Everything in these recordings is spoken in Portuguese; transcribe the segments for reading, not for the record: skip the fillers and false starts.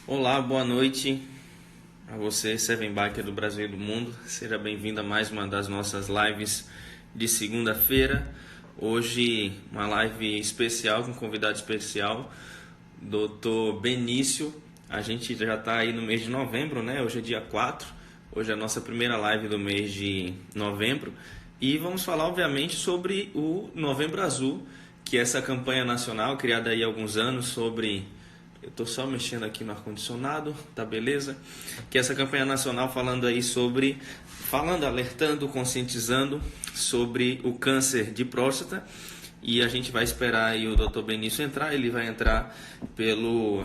Olá, boa noite a você, Seven Biker do Brasil e do mundo. Seja bem-vindo a mais uma das nossas lives de segunda-feira. Hoje, uma live especial com um convidado especial, Dr. Benício. A gente já está aí no mês de novembro, né? Hoje é dia 4. Hoje é a nossa primeira live do mês de novembro. E vamos falar, obviamente, sobre o Novembro Azul, que é essa campanha nacional criada aí há alguns anos sobre... Eu estou só mexendo aqui no ar-condicionado, tá beleza? Que é essa campanha nacional falando aí sobre... alertando, conscientizando sobre o câncer de próstata. E a gente vai esperar aí o Dr. Benício entrar. Ele vai entrar pelo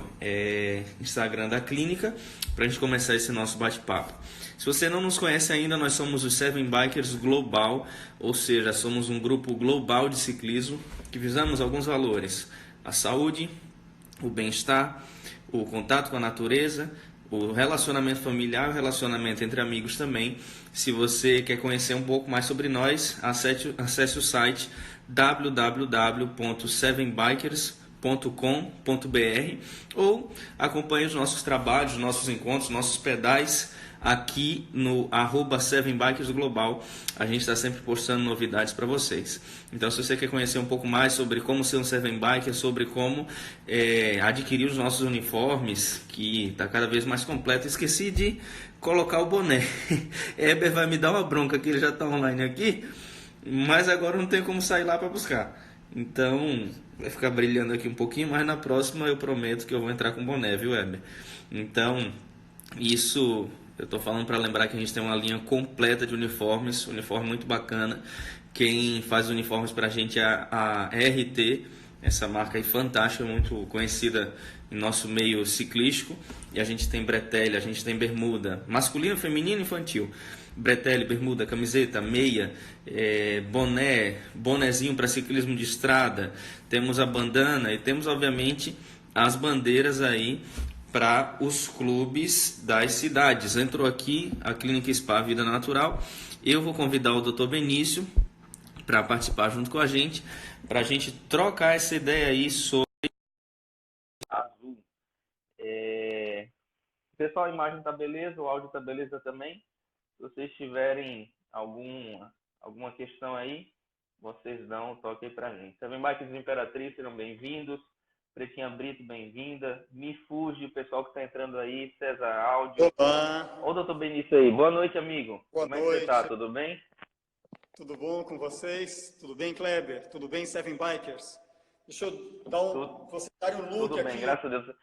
Instagram da clínica para a gente começar esse nosso bate-papo. Se você não nos conhece ainda, nós somos os Seven Bikers Global, ou seja, somos um grupo global de ciclismo que visamos alguns valores: a saúde, o bem-estar, o contato com a natureza, o relacionamento familiar, o relacionamento entre amigos também. Se você quer conhecer um pouco mais sobre nós, acesse o site www.sevenbikers.com.br ou acompanhe os nossos trabalhos, nossos encontros, nossos pedais aqui no @7bikersglobal. A gente está sempre postando novidades para vocês. Então, se você quer conhecer um pouco mais sobre como ser um Seven Biker, sobre como adquirir os nossos uniformes, que está cada vez mais completo. Esqueci de colocar o boné. Heber vai me dar uma bronca que ele já está online aqui, mas agora não tem como sair lá para buscar. Então, vai ficar brilhando aqui um pouquinho, mas na próxima eu prometo que eu vou entrar com boné, viu, Heber? Então, isso eu estou falando para lembrar que a gente tem uma linha completa de uniformes, uniforme muito bacana. Quem faz uniformes para a gente é a RT, essa marca aí fantástica, muito conhecida em nosso meio ciclístico. E a gente tem bretelle, a gente tem bermuda, masculino, feminino e infantil. Bretelle, bermuda, camiseta, meia, bonezinho para ciclismo de estrada. Temos a bandana e temos, obviamente, as bandeiras aí para os clubes das cidades. Entrou aqui a Clínica Spa Vida Natural. Eu vou convidar o Dr. Benício para participar junto com a gente, para a gente trocar essa ideia aí sobre azul. Pessoal, a imagem tá beleza, o áudio tá beleza também. Se vocês tiverem alguma questão aí, vocês dão um toque aí pra gente. Seven Bikes Imperatriz, sejam bem-vindos. Pretinha Brito, bem-vinda. Me Fuji, o pessoal que está entrando aí. César Áudio. Olá, Ô, doutor Benício aí. Boa noite, amigo. boa Como é que você tá? noite. Tudo bem? Tudo bom com vocês? Tudo bem, Kleber? Tudo bem, Seven Bikers? Deixa eu dar Tudo, você dar um look tudo bem, aqui. graças a Deus.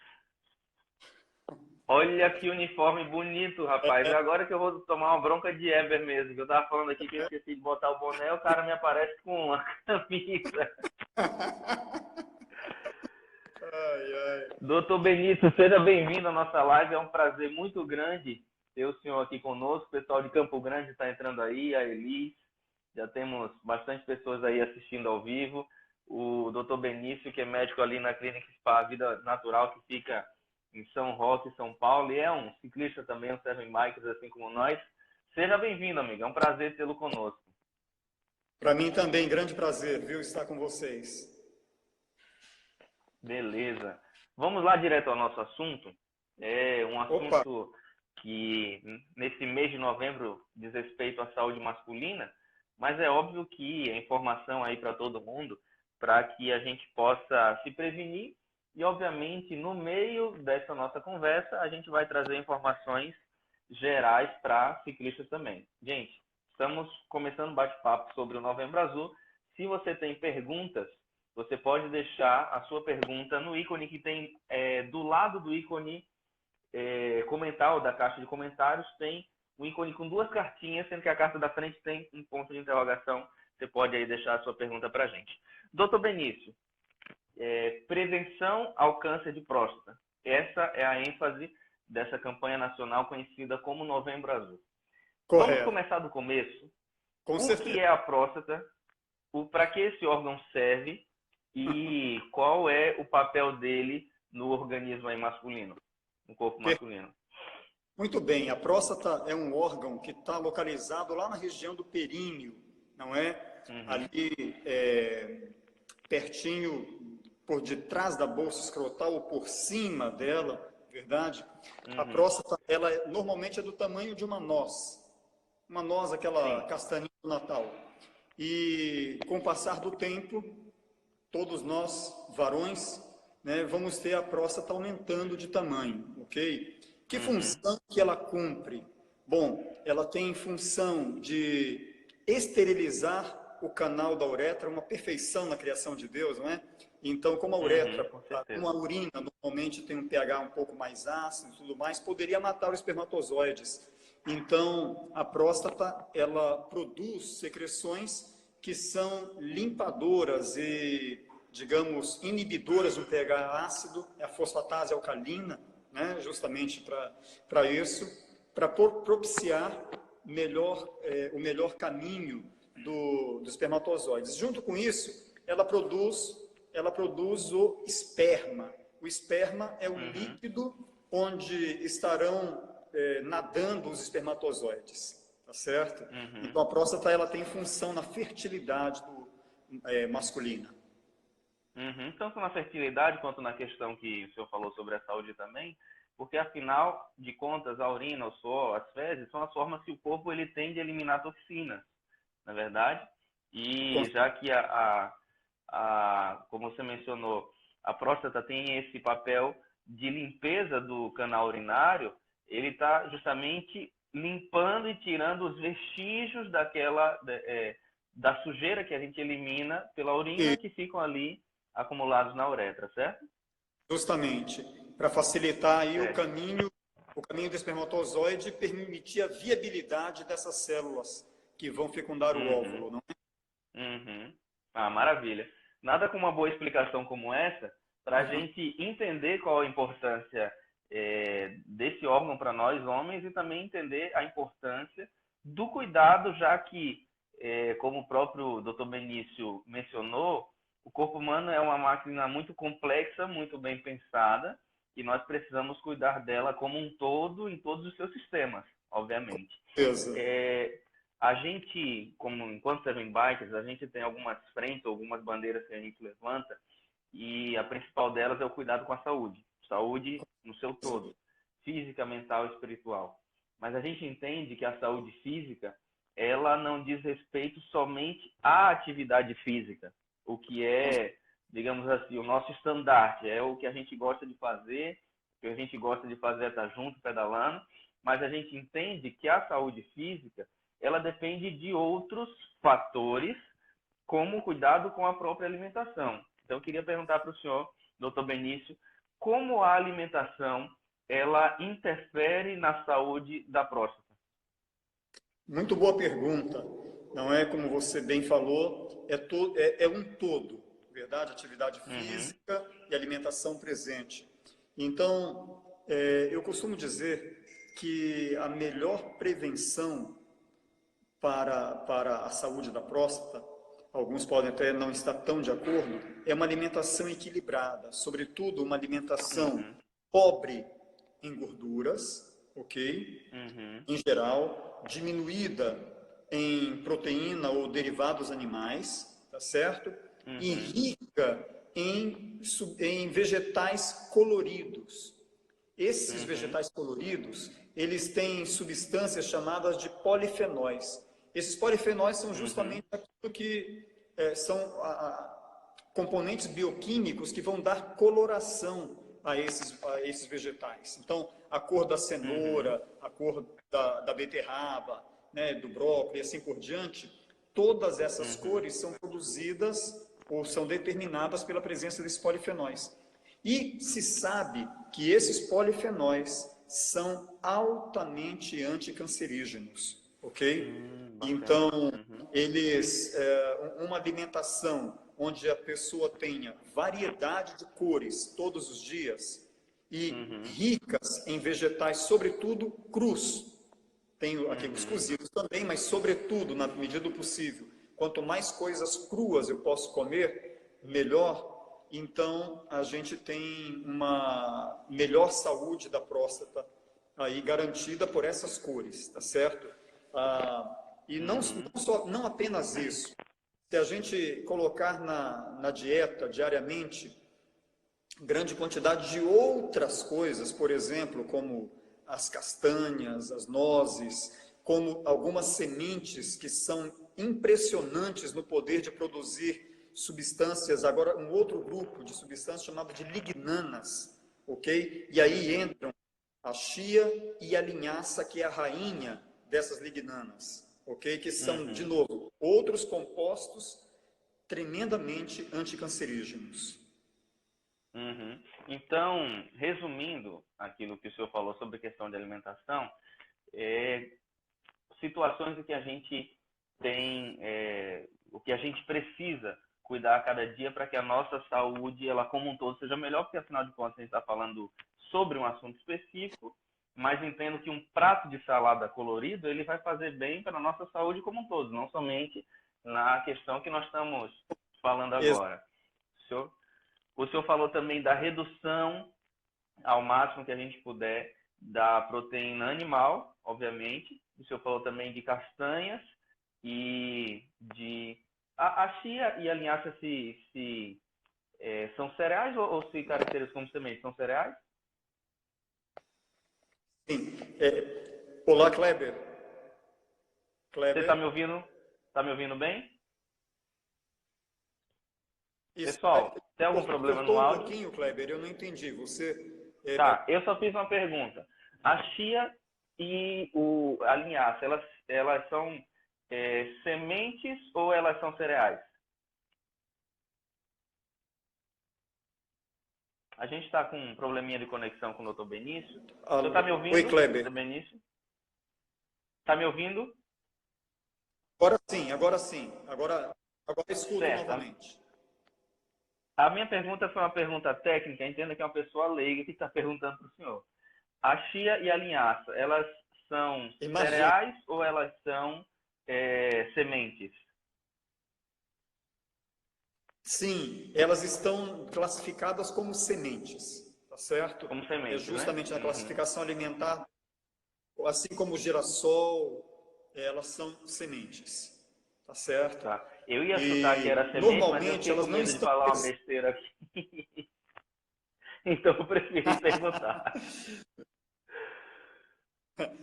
Olha que uniforme bonito, rapaz. É agora que eu vou tomar uma bronca de Eber mesmo. Que eu tava falando aqui que eu esqueci de botar o boné, o cara me aparece com uma camisa. Ai, ai. Doutor Benício, seja bem-vindo à nossa live. É um prazer muito grande ter o senhor aqui conosco. O pessoal de Campo Grande está entrando aí, a Elis. Já temos bastante pessoas aí assistindo ao vivo. O doutor Benício, que é médico ali na Clínica Spa Vida Natural, que fica em São Roque, São Paulo. E é um ciclista também, um Seven Bikers, assim como nós. Seja bem-vindo, amigo. É um prazer tê-lo conosco. Para mim também, grande prazer, viu, estar com vocês. Beleza. Vamos lá direto ao nosso assunto. É um Opa, assunto que nesse mês de novembro diz respeito à saúde masculina, mas é óbvio que é informação aí para todo mundo, para que a gente possa se prevenir e, obviamente, no meio dessa nossa conversa, a gente vai trazer informações gerais para ciclistas também. Gente, estamos começando um bate-papo sobre o Novembro Azul. Se você tem perguntas, você pode deixar a sua pergunta no ícone que tem do lado do ícone comentar ou da caixa de comentários, tem um ícone com duas cartinhas, sendo que a carta da frente tem um ponto de interrogação. Você pode aí deixar a sua pergunta para a gente. Doutor Benício, prevenção ao câncer de próstata. Essa é a ênfase dessa campanha nacional conhecida como Novembro Azul. Vamos correto. começar do começo. Com O que certeza. é a próstata? Para que esse órgão serve? E qual é o papel dele no organismo aí masculino, no corpo masculino? Muito bem, a próstata é um órgão que está localizado lá na região do períneo, não é? Uhum. Ali, pertinho, por detrás da bolsa escrotal ou por cima dela, verdade? A próstata, ela normalmente é do tamanho de uma noz. Uma noz, aquela castanha do Natal. E com o passar do tempo, todos nós, varões, né, vamos ter a próstata aumentando de tamanho, ok? Que função que ela cumpre? Bom, ela tem função de esterilizar o canal da uretra, uma perfeição na criação de Deus, não é? Então, como a uretra, como a urina normalmente tem um pH um pouco mais ácido e tudo mais, poderia matar os espermatozoides. Então, a próstata, ela produz secreções que são limpadoras e, digamos, inibidoras do pH ácido, é a fosfatase alcalina, né, justamente para isso, para propiciar o melhor caminho dos espermatozoides. Junto com isso, ela produz o esperma. O esperma é o líquido onde estarão nadando os espermatozoides, tá certo? Então a próstata, ela tem função na fertilidade masculina. Tanto na fertilidade quanto na questão que o senhor falou sobre a saúde também, porque afinal de contas a urina, o suor, as fezes são as formas que o corpo ele tem de eliminar toxinas, na verdade. E já que como você mencionou, a próstata tem esse papel de limpeza do canal urinário, ele está justamente limpando e tirando os vestígios da sujeira que a gente elimina pela urina, que ficam ali acumulados na uretra, certo? Justamente, para facilitar aí o caminho do espermatozoide e permitir a viabilidade dessas células que vão fecundar o óvulo, não é? Ah, maravilha. Nada com uma boa explicação como essa, para a gente entender qual a importância desse órgão para nós homens e também entender a importância do cuidado, já que, como o próprio Dr. Benício mencionou, o corpo humano é uma máquina muito complexa, muito bem pensada, e nós precisamos cuidar dela como um todo, em todos os seus sistemas, obviamente. A gente, enquanto Seven Bikers, a gente tem algumas frentes, algumas bandeiras que a gente levanta, e a principal delas é o cuidado com a saúde. Saúde no seu todo, física, mental e espiritual. Mas a gente entende que a saúde física, ela não diz respeito somente à atividade física, o que é, digamos assim, o nosso estandarte, é o que a gente gosta de fazer, o que a gente gosta de fazer é estar junto, pedalando, mas a gente entende que a saúde física, ela depende de outros fatores, como o cuidado com a própria alimentação. Então, eu queria perguntar para o senhor, doutor Benício, como a alimentação, ela interfere na saúde da próstata? Muito boa pergunta. Não é, como você bem falou, é um todo, verdade? Atividade física e alimentação presente. Então, eu costumo dizer que a melhor prevenção para a saúde da próstata, alguns podem até não estar tão de acordo, é uma alimentação equilibrada, sobretudo uma alimentação pobre em gorduras, ok? Em geral, diminuída em proteína ou derivados animais, tá certo? E rica em vegetais coloridos. Esses vegetais coloridos, eles têm substâncias chamadas de polifenóis. Esses polifenóis são justamente aquilo que são componentes bioquímicos que vão dar coloração a esses vegetais. Então, a cor da cenoura, a cor da beterraba, né, do brócolis e assim por diante, todas essas cores são produzidas ou são determinadas pela presença desses polifenóis. E se sabe que esses polifenóis são altamente anticancerígenos, ok? Então, uma alimentação onde a pessoa tenha variedade de cores todos os dias e ricas em vegetais, sobretudo crus. Tenho aqui os cozidos também, mas sobretudo, na medida do possível, quanto mais coisas cruas eu posso comer, melhor. Então, a gente tem uma melhor saúde da próstata aí garantida por essas cores, tá certo? E não apenas isso. Se a gente colocar na dieta diariamente grande quantidade de outras coisas, por exemplo, como as castanhas, as nozes, como algumas sementes que são impressionantes no poder de produzir substâncias, agora um outro grupo de substâncias chamado de lignanas, ok? E aí entram a chia e a linhaça, que é a rainha dessas lignanas, ok? Que são, de Uhum. novo, outros compostos tremendamente anticancerígenos. Uhum. Então, resumindo aquilo que o senhor falou sobre a questão de alimentação, é, situações em que a gente tem, o que a gente precisa cuidar a cada dia para que a nossa saúde, ela como um todo, seja melhor, porque afinal de contas a gente está falando sobre um assunto específico, mas entendo que um prato de salada colorido, ele vai fazer bem para a nossa saúde como um todo, não somente na questão que nós estamos falando agora. O senhor, o senhor falou também da redução ao máximo que a gente puder da proteína animal, obviamente. O senhor falou também de castanhas e de... A chia e a linhaça são cereais ou se caracterizam como sementes? São cereais? Sim. Olá, Kleber. Você está Kleber. me ouvindo? Está me ouvindo bem? Isso, Pessoal, tem algum problema no cortou um áudio? pouquinho, Kleber, eu não entendi. Você. Tá, eu só fiz uma pergunta. A chia e a linhaça, elas são sementes ou elas são cereais? A gente está com um probleminha de conexão com o Dr. Benício. O senhor está me Oi, ouvindo, Kleber. Dr. Benício? Está me ouvindo? Agora sim, agora sim. Agora escuto Certo. novamente. A minha pergunta foi uma pergunta técnica. Entenda que é uma pessoa leiga que está perguntando para o senhor. A chia e a linhaça, elas são Imagina. cereais ou elas são sementes? Sim, elas estão classificadas como sementes, tá certo? Como É sementes, né? justamente na Uhum. classificação alimentar, assim como o girassol, elas são sementes, tá certo? Tá. Eu ia chutar que era E semente, mas eu normalmente fiquei com elas não medo de estão. falar uma besteira aqui. Então eu preferi perguntar.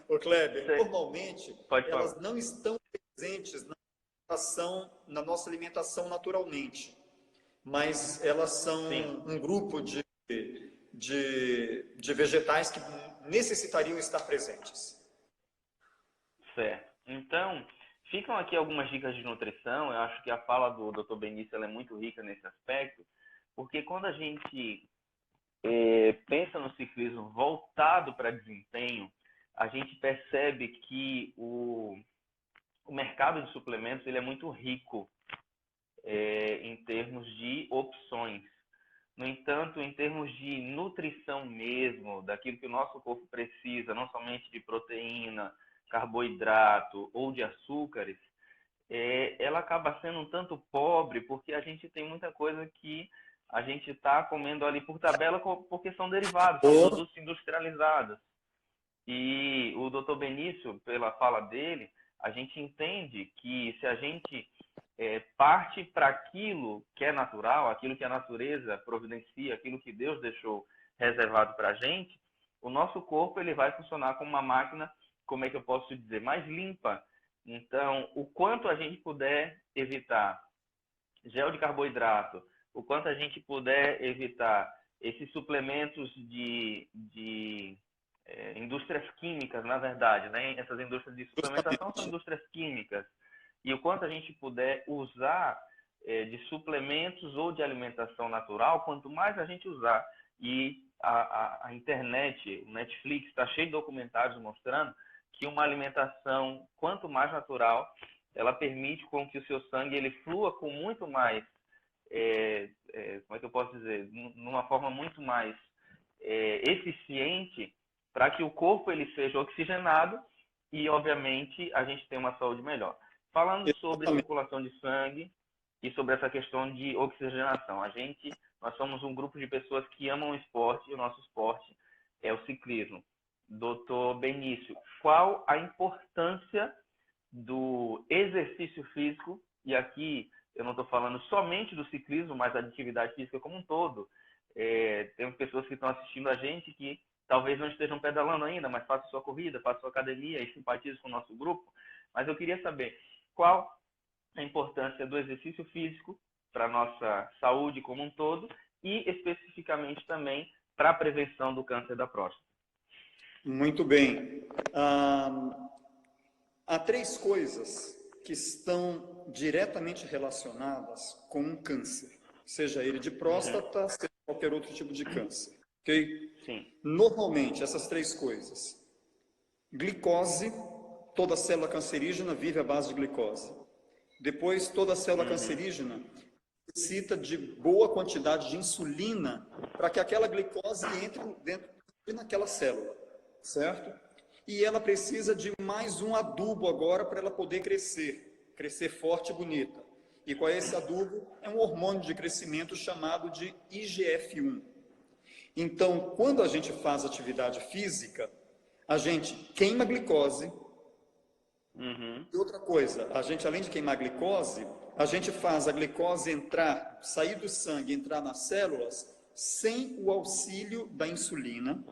Ô Kleber, Você normalmente pode elas falar. não estão presentes na nossa alimentação naturalmente, mas elas são Sim. um grupo de vegetais que necessitariam estar presentes. Certo. Então, ficam aqui algumas dicas de nutrição. Eu acho que a fala do Dr. Benício ela é muito rica nesse aspecto, porque quando a gente pensa no ciclismo voltado para desempenho, a gente percebe que o mercado de suplementos ele é muito rico em termos de opções. No entanto, em termos de nutrição mesmo, daquilo que o nosso corpo precisa, não somente de proteína, carboidrato ou de açúcares, ela acaba sendo um tanto pobre porque a gente tem muita coisa que a gente está comendo ali por tabela porque são derivados, são Ou, produtos industrializados. E o Dr. Benício, pela fala dele, a gente entende que se a gente parte para aquilo que é natural, aquilo que a natureza providencia, aquilo que Deus deixou reservado para a gente, o nosso corpo ele vai funcionar como uma máquina, como é que eu posso dizer, mais limpa. Então, o quanto a gente puder evitar gel de carboidrato, o quanto a gente puder evitar esses suplementos de indústrias químicas, na verdade, né? Essas indústrias de suplementação são justamente, indústrias químicas. E o quanto a gente puder usar de suplementos ou de alimentação natural, quanto mais a gente usar. E a internet, o Netflix, está cheio de documentários mostrando que uma alimentação, quanto mais natural, ela permite com que o seu sangue ele flua com muito mais, como é que eu posso dizer, numa forma muito mais eficiente para que o corpo ele seja oxigenado e, obviamente, a gente tenha uma saúde melhor. Falando sobre exatamente. circulação de sangue e sobre essa questão de oxigenação, nós somos um grupo de pessoas que amam o esporte e o nosso esporte é o ciclismo. Doutor Benício, qual a importância do exercício físico? E aqui eu não estou falando somente do ciclismo, mas da atividade física como um todo, Temos pessoas que estão assistindo a gente que talvez não estejam pedalando ainda, mas façam sua corrida, façam sua academia e simpatizam com o nosso grupo. Mas eu queria saber qual a importância do exercício físico para a nossa saúde como um todo e especificamente também para a prevenção do câncer da próstata. Muito bem. Há três coisas que estão diretamente relacionadas com um câncer, seja ele de próstata, seja qualquer outro tipo de câncer, ok? Sim. Normalmente, essas três coisas: glicose, toda célula cancerígena vive à base de glicose. Depois, toda célula cancerígena necessita de boa quantidade de insulina para que aquela glicose entre dentro daquela célula, certo? E ela precisa de mais um adubo agora para ela poder crescer forte e bonita. E qual é esse adubo? É um hormônio de crescimento chamado de IGF-1. Então, quando a gente faz atividade física, a gente queima glicose. E outra coisa, a gente, além de queimar glicose, a gente faz a glicose sair do sangue, entrar nas células, sem o auxílio da insulina.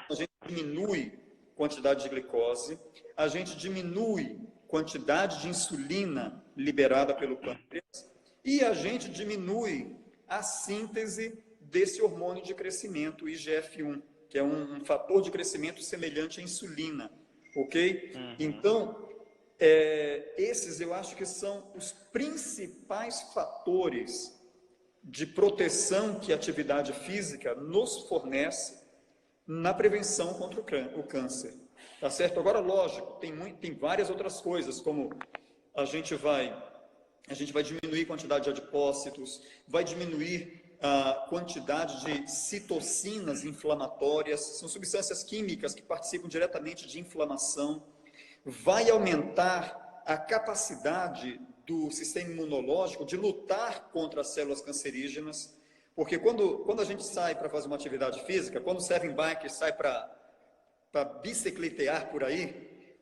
A gente diminui quantidade de glicose, a gente diminui quantidade de insulina liberada pelo pâncreas e a gente diminui a síntese desse hormônio de crescimento, IGF-1, que é um fator de crescimento semelhante à insulina, ok? Então, esses eu acho que são os principais fatores de proteção que a atividade física nos fornece na prevenção contra o câncer, tá certo? Agora, lógico, tem várias outras coisas, como a gente vai diminuir a quantidade de adipócitos, vai diminuir a quantidade de citocinas inflamatórias, são substâncias químicas que participam diretamente de inflamação, vai aumentar a capacidade do sistema imunológico de lutar contra as células cancerígenas. Porque quando a gente sai para fazer uma atividade física, quando o Seven Biker sai para bicicletear por aí,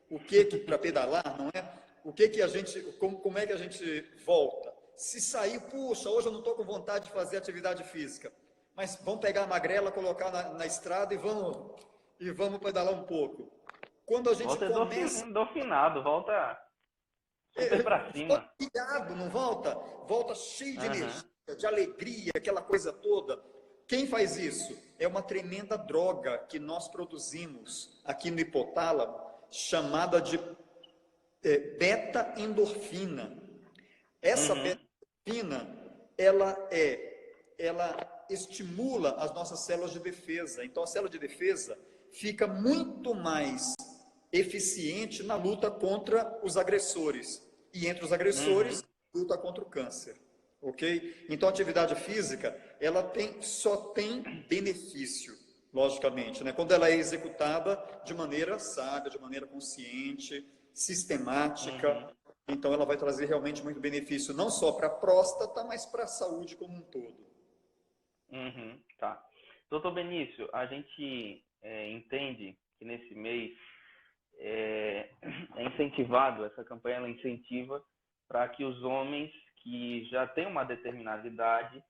para pedalar, não é? Como é que a gente volta? Se sair, puxa, hoje eu não estou com vontade de fazer atividade física, mas vamos pegar a magrela, colocar na estrada e vamos pedalar um pouco. Quando a gente começa... endorfinado, volta super para cima. Volta, não volta? Volta cheio de energia, de alegria, aquela coisa toda. Quem faz isso? É uma tremenda droga que nós produzimos aqui no hipotálamo, chamada de beta-endorfina. Essa beta-endorfina, ela estimula as nossas células de defesa. Então, a célula de defesa fica muito mais eficiente na luta contra os agressores. E entre os agressores, luta contra o câncer. Ok? Então, a atividade física, ela só tem benefício, logicamente, né? Quando ela é executada de maneira sábia, de maneira consciente, sistemática. Então, ela vai trazer realmente muito benefício, não só para a próstata, mas para a saúde como um todo. Tá. Doutor Benício, a gente entende que nesse mês é incentivado, essa campanha ela incentiva para que os homens que já têm uma determinada idade,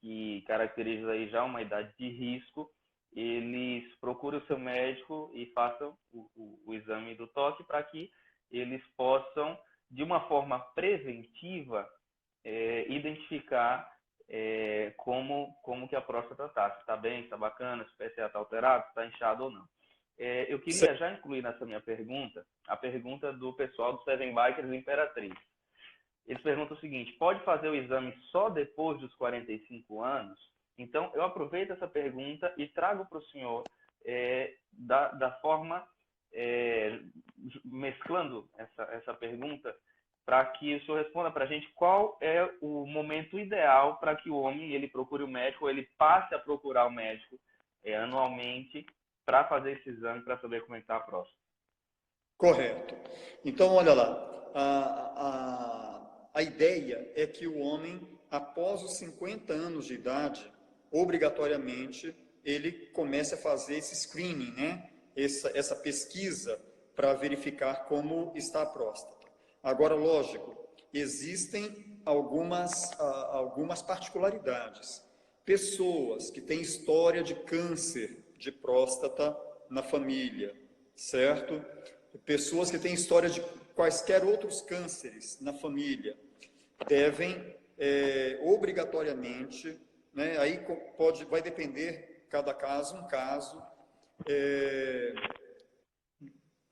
que caracteriza aí já uma idade de risco, eles procurem o seu médico e façam o exame do toque para que eles possam, de uma forma preventiva, identificar como que a próstata está. Se está bem, se está bacana, se o PSA está alterado, se está inchado ou não. Eu queria já incluir nessa minha pergunta a pergunta do pessoal do Seven Bikers Imperatriz. Eles perguntam o seguinte: pode fazer o exame só depois dos 45 anos? Então, eu aproveito essa pergunta e trago para o senhor da forma, mesclando essa pergunta, para que o senhor responda para a gente qual é o momento ideal para que o homem ele procure o médico, ou ele passe a procurar o médico anualmente para fazer esse exame, para saber como está a próstata. Correto. Então, olha lá, a ideia é que o homem, após os 50 anos de idade, obrigatoriamente, ele comece a fazer esse screening, né? Essa pesquisa para verificar como está a próstata. Agora, lógico, existem algumas particularidades. pessoas que têm história de câncer de próstata na família, certo? Pessoas que têm história de quaisquer outros cânceres na família devem obrigatoriamente, né, aí vai depender cada caso, um caso,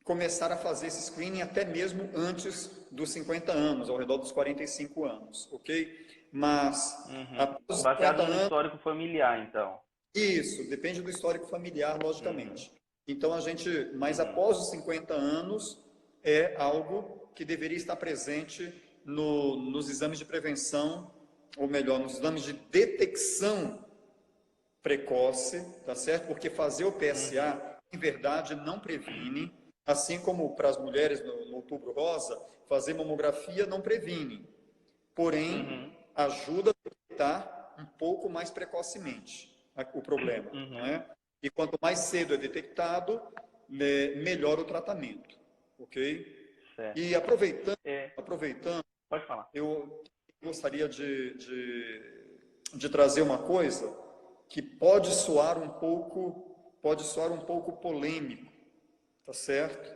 começar a fazer esse screening até mesmo antes dos 50 anos, ao redor dos 45 anos, ok? Mas após os 50 Baseado no anos, histórico familiar, então. isso, depende do histórico familiar, logicamente. Então, mas após os 50 anos, é algo que deveria estar presente nos exames de prevenção, ou melhor, nos exames de detecção precoce, tá certo? Porque fazer o PSA, em verdade, não previne, assim como para as mulheres no Outubro Rosa, fazer mamografia não previne, porém, ajuda a detectar um pouco mais precocemente o problema, não é? E quanto mais cedo é detectado, melhor o tratamento, ok? Certo. E aproveitando, Pode falar. eu gostaria de trazer uma coisa que pode soar um pouco polêmico, tá certo?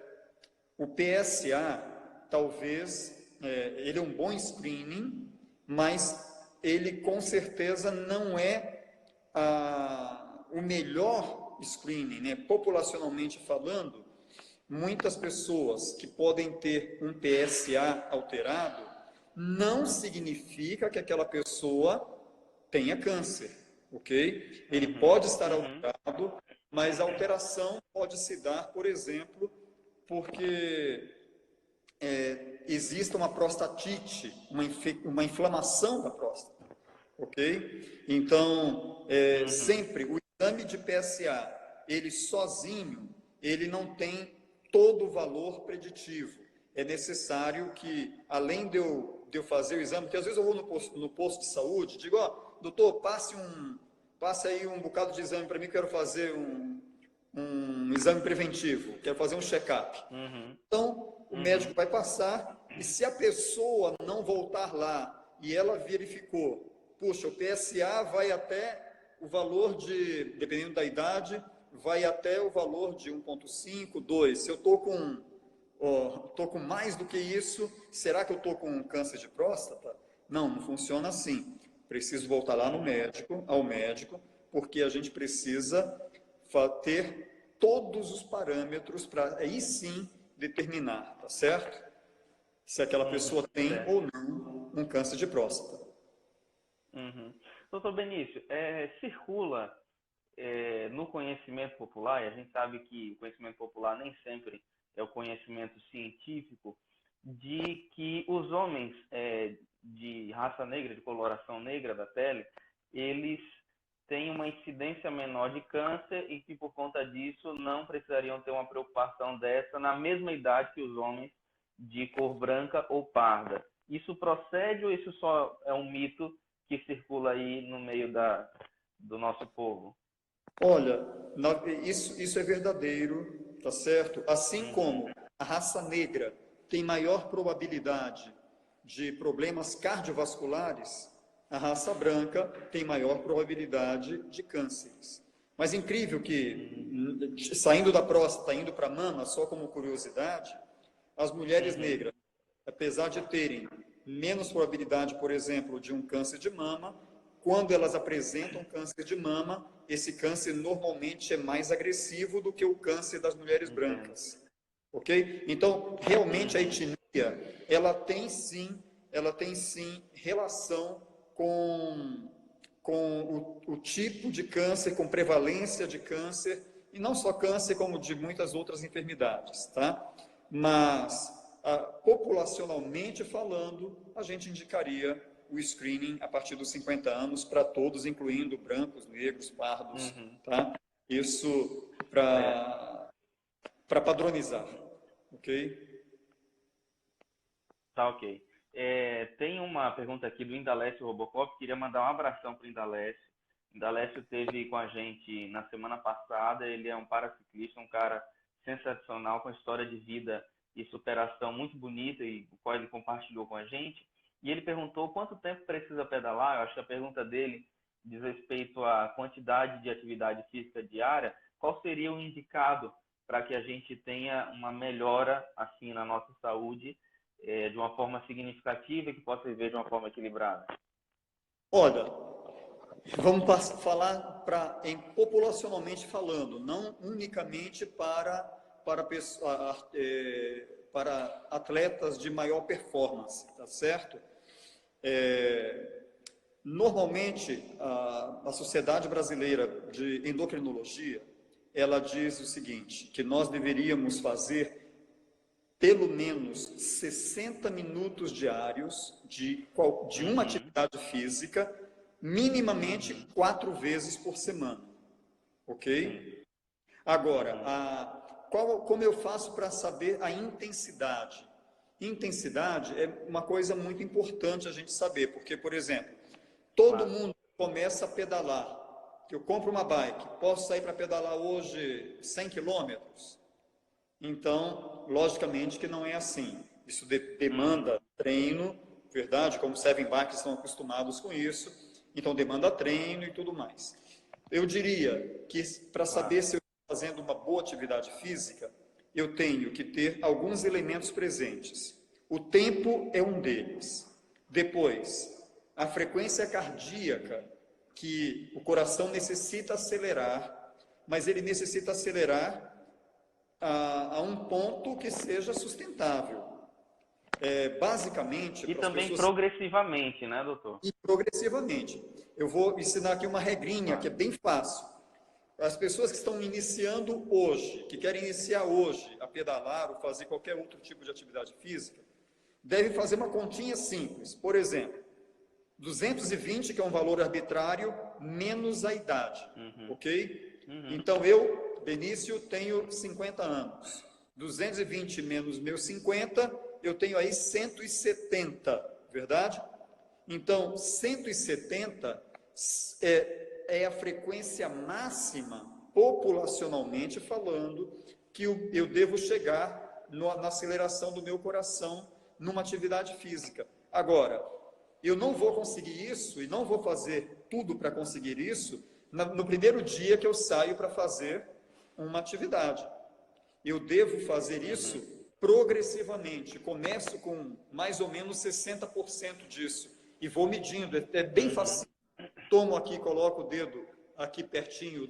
O PSA, talvez, ele é um bom screening, mas ele com certeza não é o melhor screening, né? Populacionalmente falando, muitas pessoas que podem ter um PSA alterado, não significa que aquela pessoa tenha câncer, ok? Ele pode estar alterado, mas a alteração pode se dar, por exemplo, porque existe uma prostatite, uma inflamação da próstata, ok? Então, sempre o exame de PSA, ele sozinho, ele não tem todo o valor preditivo. É necessário que, além de eu fazer o exame, porque às vezes eu vou no posto de saúde, digo, ó, doutor, passe aí um bocado de exame para mim, quero fazer um exame preventivo, quero fazer um check-up. Então, o médico vai passar, e se a pessoa não voltar lá e ela verificou, puxa, o PSA vai até o valor de, dependendo da idade, vai até o valor de 1,5, 2. Se eu estou com mais do que isso, será que eu estou com câncer de próstata? Não, não funciona assim. Preciso voltar lá ao médico, porque a gente precisa ter todos os parâmetros para aí sim determinar, tá certo? Se aquela pessoa tem ou não um câncer de próstata. Doutor Benício, circula no conhecimento popular, e a gente sabe que o conhecimento popular nem sempre é o conhecimento científico, de que os homens de raça negra, de coloração negra da pele, eles têm uma incidência menor de câncer e que, por conta disso, não precisariam ter uma preocupação dessa na mesma idade que os homens de cor branca ou parda. Isso procede ou isso só é um mito que circula aí no meio do nosso povo? Olha, isso é verdadeiro, tá certo? Assim como a raça negra tem maior probabilidade de problemas cardiovasculares, a raça branca tem maior probabilidade de cânceres. Mas incrível que, saindo da próstata, indo para a mama, só como curiosidade, as mulheres negras, apesar de terem menos probabilidade, por exemplo, de um câncer de mama, quando elas apresentam câncer de mama, esse câncer normalmente é mais agressivo do que o câncer das mulheres brancas. Ok? Então, realmente a etnia, ela tem sim relação com o tipo de câncer, com prevalência de câncer, e não só câncer, como de muitas outras enfermidades, tá? Mas, populacionalmente falando, a gente indicaria o screening a partir dos 50 anos para todos, incluindo brancos, negros, pardos, tá? Isso para padronizar, ok? Tá, ok. Tem uma pergunta aqui do Indalécio Robocop, queria mandar um abração para o Indalécio. Indalécio esteve com a gente na semana passada, ele é um paraciclista, um cara sensacional, com história de vida e superação muito bonita, e o qual ele compartilhou com a gente. E ele perguntou quanto tempo precisa pedalar. Eu acho que a pergunta dele diz respeito à quantidade de atividade física diária, qual seria o indicado para que a gente tenha uma melhora assim na nossa saúde de uma forma significativa e que possa viver de uma forma equilibrada? Olha, vamos falar populacionalmente falando, não unicamente para atletas de maior performance, tá certo? Normalmente, a Sociedade Brasileira de Endocrinologia, ela diz o seguinte, que nós deveríamos fazer pelo menos 60 minutos diários de uma atividade física, minimamente 4 vezes por semana, ok? Agora, como eu faço para saber a intensidade? Intensidade é uma coisa muito importante a gente saber, porque, por exemplo, todo mundo começa a pedalar. Eu compro uma bike, posso sair para pedalar hoje 100 quilômetros? Então, logicamente que não é assim. Isso demanda treino, verdade? Como servem bikes estão acostumados com isso, então demanda treino e tudo mais. Eu diria que para saber se eu estou fazendo uma boa atividade física, eu tenho que ter alguns elementos presentes. O tempo é um deles. Depois, a frequência cardíaca, que o coração necessita acelerar, mas ele necessita acelerar a um ponto que seja sustentável. Basicamente... E também pessoas... progressivamente, né, doutor? E progressivamente. Eu vou ensinar aqui uma regrinha que é bem fácil. As pessoas que estão iniciando hoje, que querem iniciar hoje a pedalar ou fazer qualquer outro tipo de atividade física, devem fazer uma continha simples. Por exemplo, 220, que é um valor arbitrário, menos a idade, ok? Então, eu, Benício, tenho 50 anos. 220 menos meus 50, eu tenho aí 170, verdade? Então, 170 é a frequência máxima, populacionalmente falando, que eu devo chegar na aceleração do meu coração numa atividade física. Agora, eu não vou conseguir isso e não vou fazer tudo para conseguir isso no primeiro dia que eu saio para fazer uma atividade. Eu devo fazer isso progressivamente. Começo com mais ou menos 60% disso e vou medindo. É bem fácil. Tomo aqui, coloco o dedo aqui pertinho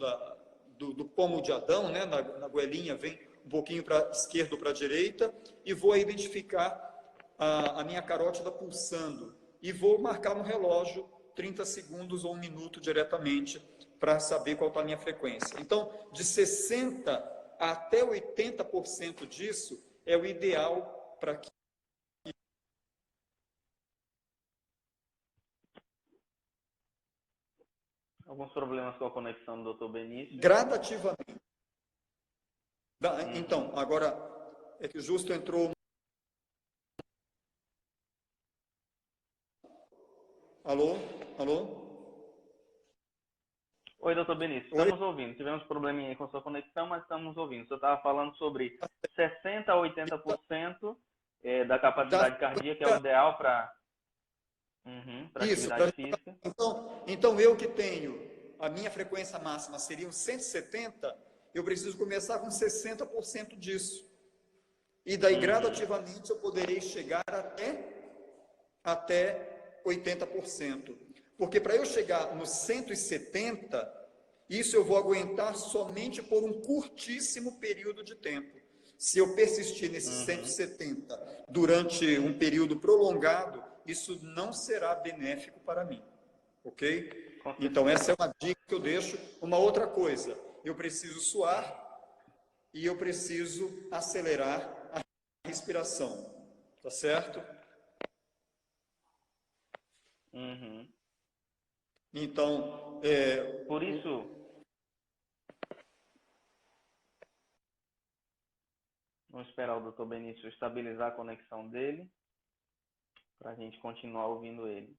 do pomo de Adão, né? na goelinha, vem um pouquinho para a esquerda ou para a direita e vou identificar a minha carótida pulsando. E vou marcar no relógio 30 segundos ou 1 minuto diretamente para saber qual está a minha frequência. Então, de 60% até 80% disso é o ideal para que... Alguns problemas com a conexão do Dr. Benício. Gradativamente. Então, agora, é que justo entrou... Alô? Alô? Oi, doutor Benício, estamos ouvindo. Tivemos probleminha aí com a sua conexão, mas estamos ouvindo. Você estava falando sobre 60% a 80% da capacidade cardíaca, que é o ideal para atividade física. Então, eu que tenho, a minha frequência máxima seriam 170, eu preciso começar com 60% disso. E daí, gradativamente, eu poderei chegar até 80%. Porque para eu chegar nos 170, isso eu vou aguentar somente por um curtíssimo período de tempo. Se eu persistir nesses 170 durante um período prolongado, isso não será benéfico para mim. Ok? Então, essa é uma dica que eu deixo. Uma outra coisa, eu preciso suar e eu preciso acelerar a respiração. Tá certo? Então, por isso, vamos esperar o Dr. Benício estabilizar a conexão dele para a gente continuar ouvindo ele.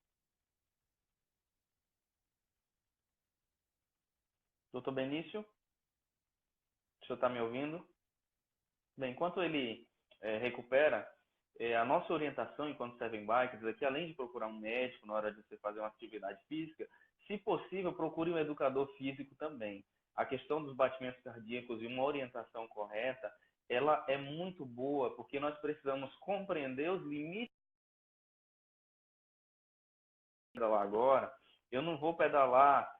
Dr. Benício, o senhor está me ouvindo? Bem, enquanto ele recupera, a nossa orientação enquanto Seven Bikers aqui, além de procurar um médico na hora de você fazer uma atividade física, se possível, procure um educador físico também. A questão dos batimentos cardíacos e uma orientação correta, ela é muito boa, porque nós precisamos compreender os limites de pedalar agora. Eu não vou pedalar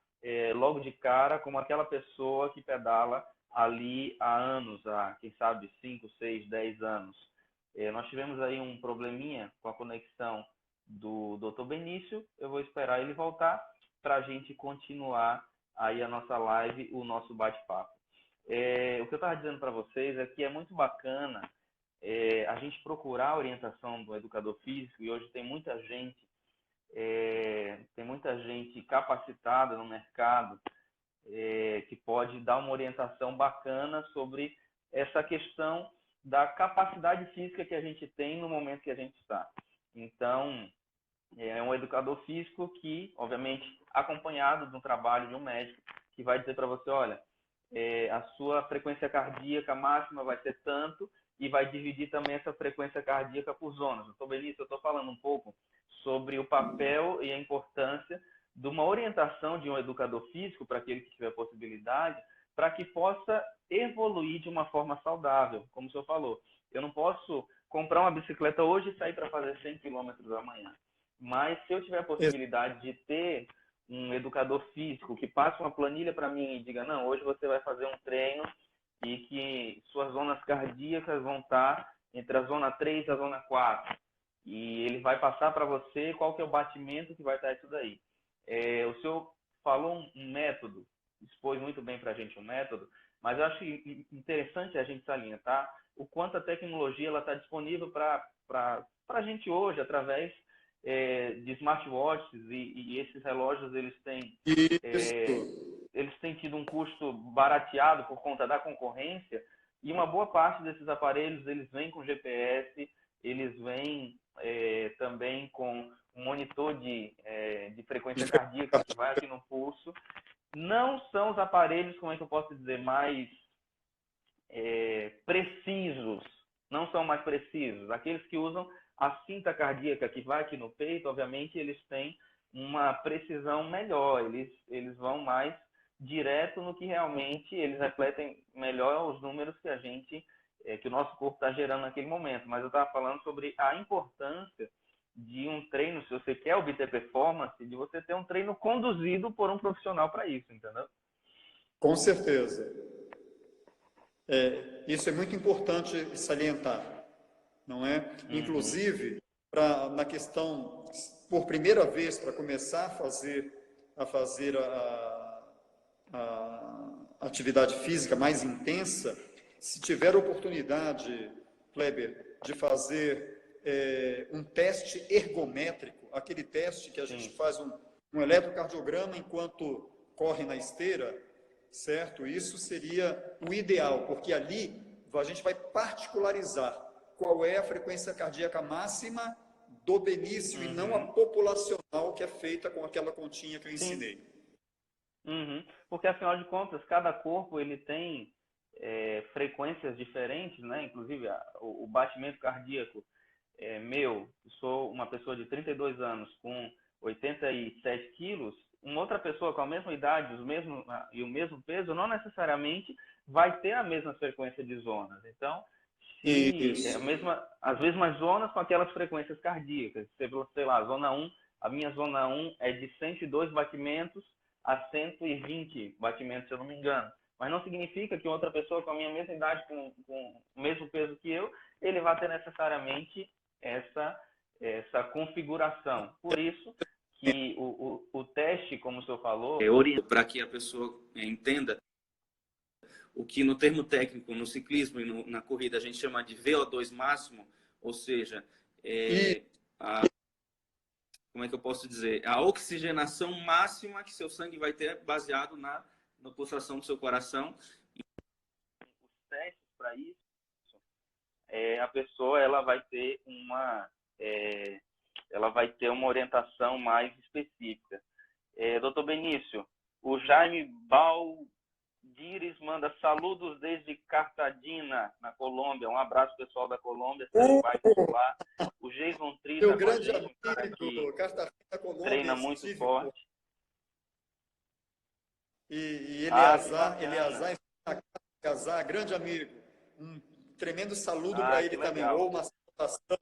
logo de cara como aquela pessoa que pedala ali há anos, há, quem sabe, 5, 6, 10 anos. Nós tivemos aí um probleminha com a conexão do Dr. Benício. Eu vou esperar ele voltar para a gente continuar aí a nossa live, o nosso bate-papo. O que eu estava dizendo para vocês é que é muito bacana a gente procurar a orientação do educador físico, e hoje tem muita gente capacitada no mercado que pode dar uma orientação bacana sobre essa questão da capacidade física que a gente tem no momento que a gente está. Então, é um educador físico que, obviamente, acompanhado de um trabalho de um médico, que vai dizer para você, olha, a sua frequência cardíaca máxima vai ser tanto, e vai dividir também essa frequência cardíaca por zonas. Doutor Benício, eu estou falando um pouco sobre o papel e a importância de uma orientação de um educador físico para aquele que tiver possibilidade, para que possa evoluir de uma forma saudável, como o senhor falou. Eu não posso comprar uma bicicleta hoje e sair para fazer 100 quilômetros amanhã. Mas se eu tiver a possibilidade de ter um educador físico que passe uma planilha para mim e diga, não, hoje você vai fazer um treino e que suas zonas cardíacas vão estar entre a zona 3 e a zona 4. E ele vai passar para você qual que é o batimento que vai estar isso daí. O senhor falou um método, expôs muito bem para a gente um método, mas eu acho interessante a gente salientar o quanto a tecnologia está disponível para a gente hoje, através de smartwatches, e esses relógios eles têm tido um custo barateado por conta da concorrência, e uma boa parte desses aparelhos eles vêm com GPS, eles vêm também com um monitor de frequência cardíaca que vai aqui no pulso. Não são os aparelhos, como é que eu posso dizer, mais precisos, não são mais precisos. Aqueles que usam a cinta cardíaca que vai aqui no peito, obviamente, eles têm uma precisão melhor, eles vão mais direto no que realmente eles refletem melhor os números que o nosso corpo está gerando naquele momento. Mas eu estava falando sobre a importância de um treino, se você quer obter performance, de você ter um treino conduzido por um profissional para isso, entendeu? Com certeza. Isso é muito importante salientar, não é? Uhum. Inclusive, na questão, por primeira vez, para começar a fazer a atividade física mais intensa, se tiver oportunidade, Kleber, de fazer um teste ergométrico, aquele teste que a gente faz um eletrocardiograma enquanto corre na esteira, certo? Isso seria o ideal, porque ali a gente vai particularizar qual é a frequência cardíaca máxima do Benício e não a populacional que é feita com aquela continha que eu ensinei. Porque, afinal de contas, cada corpo ele tem frequências diferentes, né? Inclusive, o batimento cardíaco meu, sou uma pessoa de 32 anos com 87 quilos, uma outra pessoa com a mesma idade e o mesmo peso não necessariamente vai ter a mesma frequência de zonas. Então, as mesmas zonas com aquelas frequências cardíacas. Sei lá, zona 1, a minha zona 1 é de 102 batimentos a 120 batimentos, se eu não me engano. Mas não significa que outra pessoa com a minha mesma idade, com o mesmo peso que eu, ele vai ter necessariamente essa configuração. Por isso que o teste, como o senhor falou, para que a pessoa entenda o que no termo técnico, no ciclismo e na corrida a gente chama de VO2 máximo, ou seja, como é que eu posso dizer? A oxigenação máxima que seu sangue vai ter baseado na pulsação do seu coração. Os testes para isso, a pessoa ela vai ter uma orientação mais específica. Doutor Benício, o Jaime Baldires manda saludos desde Cartagena, na Colômbia. Um abraço, pessoal da Colômbia. Vai lá. O Jason Trita, meu grande um cara que Cartagena, Colômbia, treina muito Recife, forte. E Ah, que Eleazar, bacana. Eleazar, grande amigo, um tremendo saludo para Ah, que ele também, legal. ou uma saudação.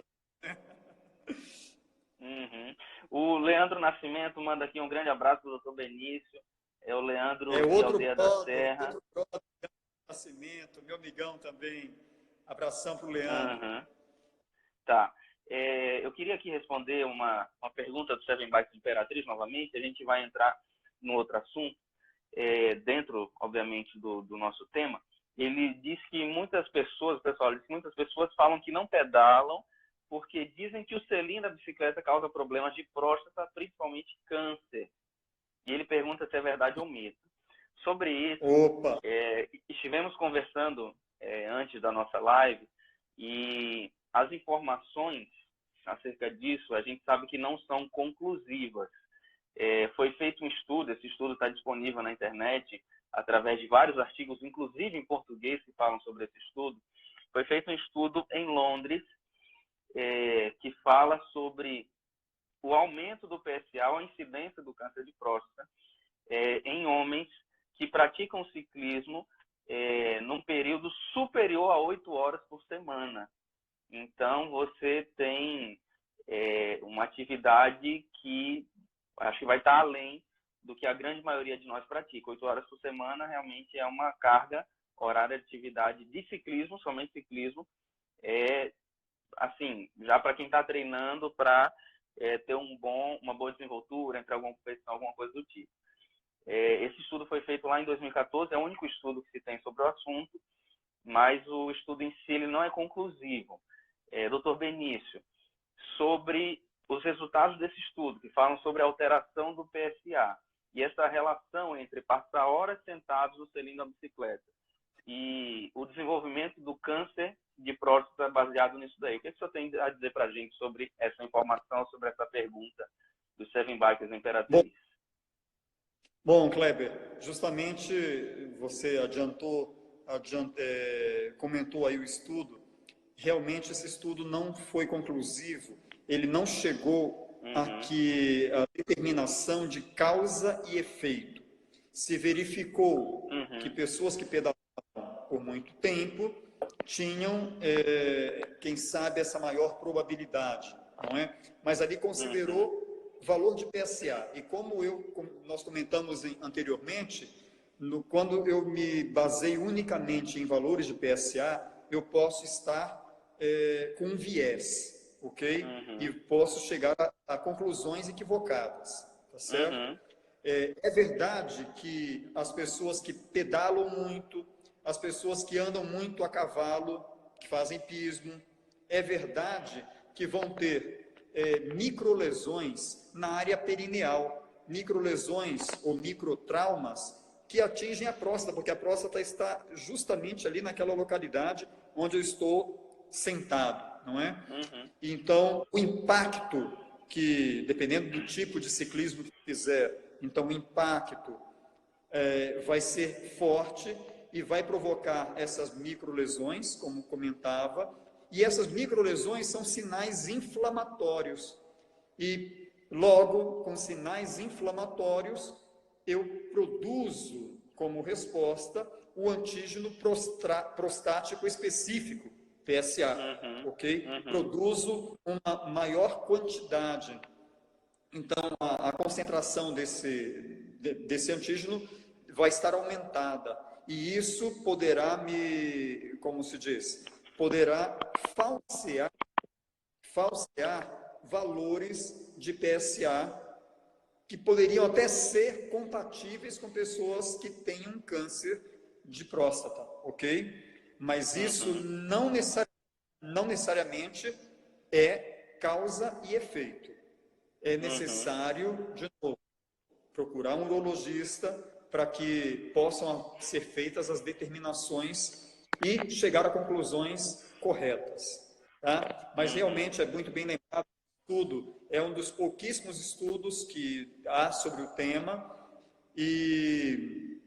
Uhum. O Leandro Nascimento manda aqui um grande abraço para o doutor Benício. É o É Leandro de outro Aldeia da brother, Serra. Nascimento, meu amigão também. Abração para o Leandro. Uhum. Tá. Eu queria aqui responder uma pergunta do Seven Bikes Imperatriz novamente. A gente vai entrar no outro assunto, dentro, obviamente, do nosso tema. Ele diz que muitas pessoas, pessoal, diz que muitas pessoas falam que não pedalam porque dizem que o selim da bicicleta causa problemas de próstata, principalmente câncer. E ele pergunta se é verdade ou mito. Sobre isso, Opa, estivemos conversando antes da nossa live e as informações acerca disso a gente sabe que não são conclusivas. Foi feito um estudo, esse estudo está disponível na internet através de vários artigos, inclusive em português, que falam sobre esse estudo. Foi feito um estudo em Londres que fala sobre o aumento do PSA, a incidência do câncer de próstata, em homens que praticam ciclismo num período superior a 8 horas por semana. Então, você tem uma atividade que acho que vai estar além do que a grande maioria de nós pratica. 8 horas por semana realmente é uma carga horária de atividade de ciclismo, somente ciclismo, assim, já para quem está treinando para ter uma boa desenvoltura, entre alguma competição, alguma coisa do tipo. Esse estudo foi feito lá em 2014, é o único estudo que se tem sobre o assunto, mas o estudo em si ele não é conclusivo. Dr. Benício, sobre os resultados desse estudo, que falam sobre a alteração do PSA e essa relação entre passar horas sentados no selim da bicicleta e o desenvolvimento do câncer de próstata baseado nisso daí. O que o senhor tem a dizer para a gente sobre essa informação, sobre essa pergunta do Seven Bikers Imperatriz? bom, Kleber, justamente você comentou aí o estudo. Realmente esse estudo não foi conclusivo, ele não chegou a determinação de causa e efeito. Se verificou que pessoas que pedalavam por muito tempo tinham, quem sabe, essa maior probabilidade, não é? Mas ali considerou valor de PSA. E como nós comentamos anteriormente, quando eu me baseio unicamente em valores de PSA, eu posso estar com um viés, ok? E posso chegar a conclusões equivocadas, tá certo? É verdade que as pessoas que pedalam muito, as pessoas que andam muito a cavalo, que fazem pismo, é verdade que vão ter microlesões na área perineal, microlesões ou microtraumas que atingem a próstata, porque a próstata está justamente ali naquela localidade onde eu estou sentado, não é? Então, o impacto que, dependendo do tipo de ciclismo que fizer, então o impacto vai ser forte e vai provocar essas microlesões, como comentava, e essas microlesões são sinais inflamatórios. E logo, com sinais inflamatórios, eu produzo como resposta o antígeno prostático específico, PSA, ok? Produzo uma maior quantidade. Então, a concentração desse antígeno vai estar aumentada. E isso poderá como se diz, poderá falsear valores de PSA que poderiam até ser compatíveis com pessoas que tenham câncer de próstata, ok? Mas isso não necessariamente é causa e efeito. É necessário, de novo, procurar um urologista para que possam ser feitas as determinações e chegar a conclusões corretas. Tá? Mas realmente é muito bem lembrado, estudo é um dos pouquíssimos estudos que há sobre o tema e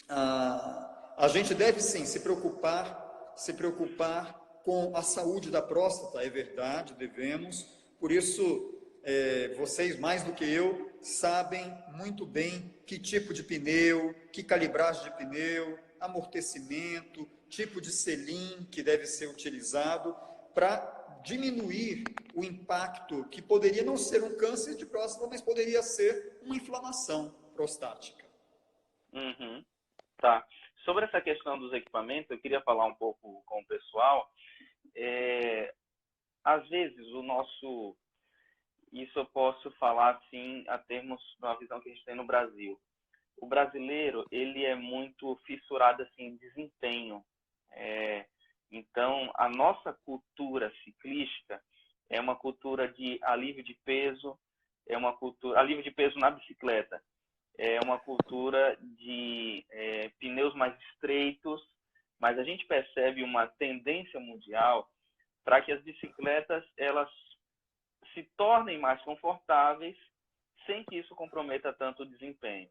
a gente deve sim se preocupar com a saúde da próstata, é verdade, devemos. Por isso, vocês mais do que eu sabem muito bem que tipo de pneu, que calibragem de pneu, amortecimento, tipo de selim que deve ser utilizado para diminuir o impacto que poderia não ser um câncer de próstata, mas poderia ser uma inflamação prostática. Uhum. Tá. Sobre essa questão dos equipamentos, eu queria falar um pouco com o pessoal. Às vezes, isso eu posso falar assim, a termos de uma visão que a gente tem no Brasil. O brasileiro, ele é muito fissurado assim, em desempenho. Então, a nossa cultura ciclística é uma cultura de alívio de peso, alívio de peso na bicicleta, é uma cultura de pneus mais estreitos, mas a gente percebe uma tendência mundial para que as bicicletas elas se tornem mais confortáveis sem que isso comprometa tanto o desempenho.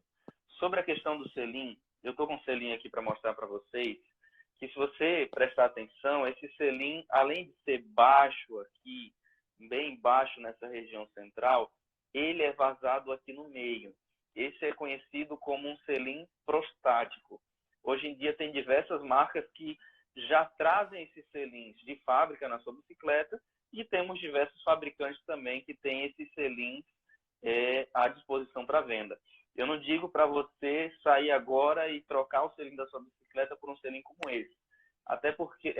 Sobre a questão do selim, eu estou com um selim aqui para mostrar para vocês que, se você prestar atenção, esse selim, além de ser baixo aqui, bem baixo nessa região central, ele é vazado aqui no meio. Esse é conhecido como um selim prostático. Hoje em dia tem diversas marcas que já trazem esses selins de fábrica na sua bicicleta, e temos diversos fabricantes também que têm esses selins à disposição para venda. Eu não digo para você sair agora e trocar o selim da sua bicicleta por um selim como esse. Até porque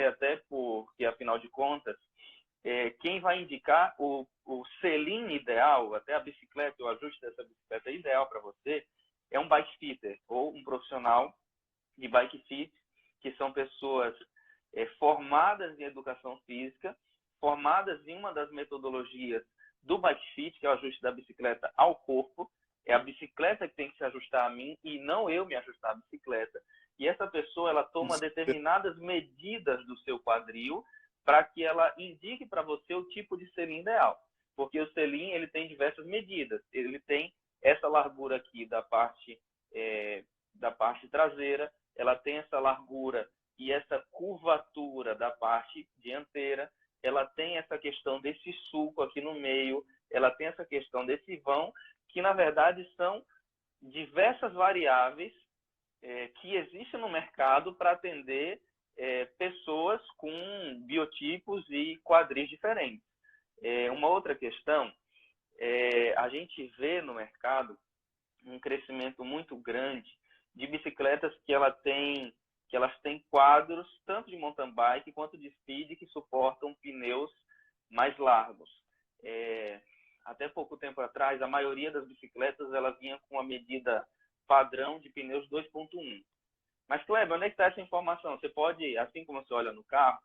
afinal de contas, quem vai indicar o selim ideal, até a bicicleta, o ajuste dessa bicicleta ideal para você, é um bike fitter ou um profissional de bike fit, que são pessoas formadas em educação física, formadas em uma das metodologias do bike fit, que é o ajuste da bicicleta ao corpo. É a bicicleta que tem que se ajustar a mim e não eu me ajustar à bicicleta. E essa pessoa, ela toma determinadas medidas do seu quadril para que ela indique para você o tipo de selim ideal. Porque o selim, ele tem diversas medidas. Ele tem essa largura aqui da parte traseira, ela tem essa largura e essa curvatura da parte dianteira, ela tem essa questão desse sulco aqui no meio, ela tem essa questão desse vão, que na verdade são diversas variáveis que existem no mercado para atender pessoas com biotipos e quadris diferentes. Uma outra questão, a gente vê no mercado um crescimento muito grande de bicicletas que elas têm quadros tanto de mountain bike quanto de speed que suportam pneus mais largos. Até pouco tempo atrás, a maioria das bicicletas ela vinha com a medida padrão de pneus 2.1. Mas, Kleber, onde é que está essa informação? Você pode, assim como você olha no carro,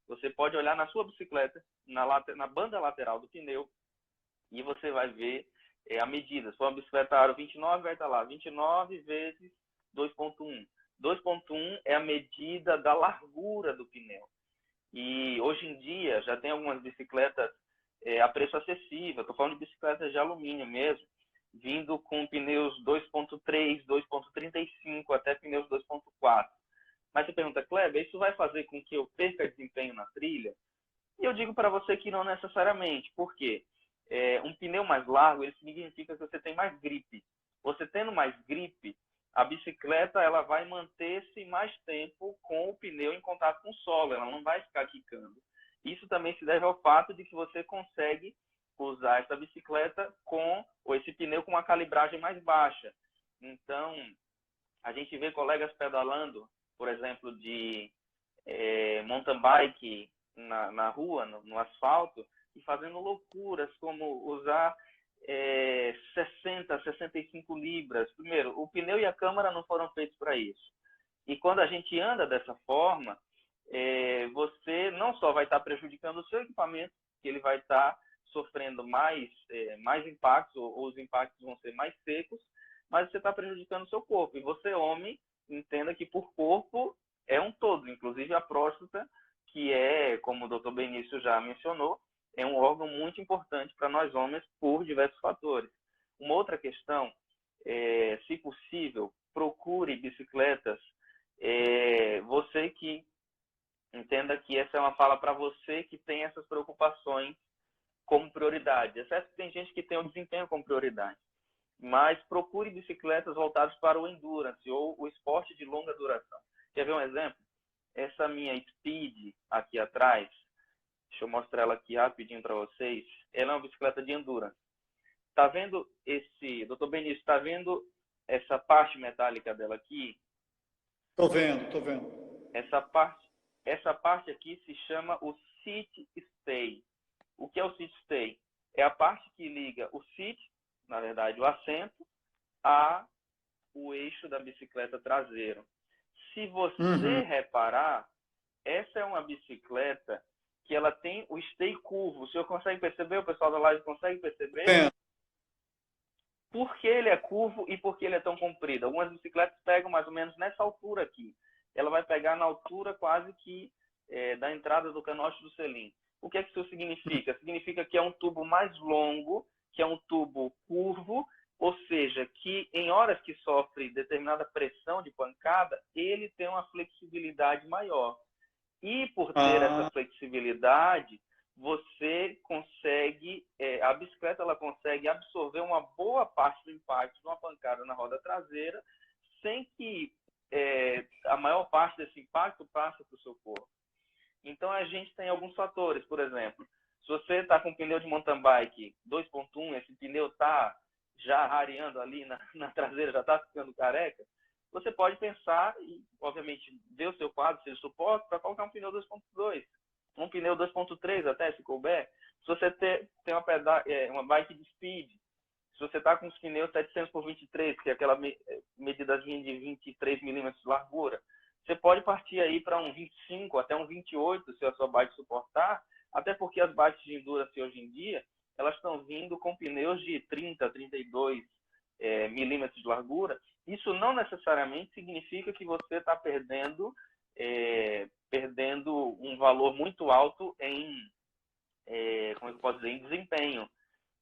você pode olhar na sua bicicleta, na banda lateral do pneu, e você vai ver a medida. Se for uma bicicleta aro 29, vai estar lá 29 vezes 2.1. 2.1 é a medida da largura do pneu. E hoje em dia já tem algumas bicicletas a preço acessível. Estou falando de bicicletas de alumínio mesmo, vindo com pneus 2.3, 2.35, até pneus 2.4. Mas você pergunta, Kleber, isso vai fazer com que eu perca desempenho na trilha? E eu digo para você que não necessariamente. Por quê? Um pneu mais largo, ele significa que você tem mais gripe. Você tendo mais gripe, a bicicleta ela vai manter-se mais tempo com o pneu em contato com o solo, ela não vai ficar quicando. Isso também se deve ao fato de que você consegue usar essa bicicleta ou esse pneu com uma calibragem mais baixa. Então, a gente vê colegas pedalando, por exemplo, de mountain bike na rua, no asfalto, e fazendo loucuras como usar 60, 65 libras. Primeiro, o pneu e a câmara não foram feitos para isso. E quando a gente anda dessa forma, você não só vai estar prejudicando o seu equipamento, que ele vai estar sofrendo mais impactos, ou os impactos vão ser mais secos, mas você está prejudicando o seu corpo. E você, homem, entenda que por corpo é um todo, inclusive a próstata, que como o Dr. Benício já mencionou, é um órgão muito importante para nós homens por diversos fatores. Uma outra questão, se possível, procure bicicletas. Você que entenda que essa é uma fala para você que tem essas preocupações como prioridade. É certo que tem gente que tem o desempenho como prioridade. mas procure bicicletas voltadas para o endurance ou o esporte de longa duração. Quer ver um exemplo? Essa minha Speed aqui atrás, deixa eu mostrar ela aqui rapidinho para vocês. Ela é uma bicicleta de endurance. Tá vendo Dr. Benício, está vendo essa parte metálica dela aqui? Tô vendo. Essa parte aqui se chama o seat stay. O que é o seat stay? É a parte que liga o seat, na verdade o assento, ao eixo da bicicleta traseiro. Se você reparar, essa é uma bicicleta que ela tem o stay curvo. O senhor consegue perceber? O pessoal da live consegue perceber? Por que ele é curvo e por que ele é tão comprido? Algumas bicicletas pegam mais ou menos nessa altura aqui. Ela vai pegar na altura quase que da entrada do canote do selim. O que é que isso significa? Significa que é um tubo mais longo, que é um tubo curvo, ou seja, que em horas que sofre determinada pressão de pancada, ele tem uma flexibilidade maior. E por ter essa flexibilidade, você consegue, a bicicleta ela consegue absorver uma boa parte do impacto de uma pancada na roda traseira, sem que a maior parte desse impacto passe para o seu corpo. Então, a gente tem alguns fatores, por exemplo, se você está com um pneu de mountain bike 2.1, esse pneu está já rareando ali na traseira, já está ficando careca, você pode pensar e, obviamente, ver o seu quadro, seu suporte, para colocar um pneu 2.2, um pneu 2.3 até, se couber. Se você tem uma bike de speed, se você está com os pneus 700 por 23, que é aquela medidazinha de 23 milímetros de largura, você pode partir aí para um 25 até um 28, se a sua bike suportar, até porque as bikes de endurance hoje em dia, elas estão vindo com pneus de 30, 32 milímetros de largura. Isso não necessariamente significa que você está perdendo um valor muito alto em, como é que eu posso dizer, em desempenho.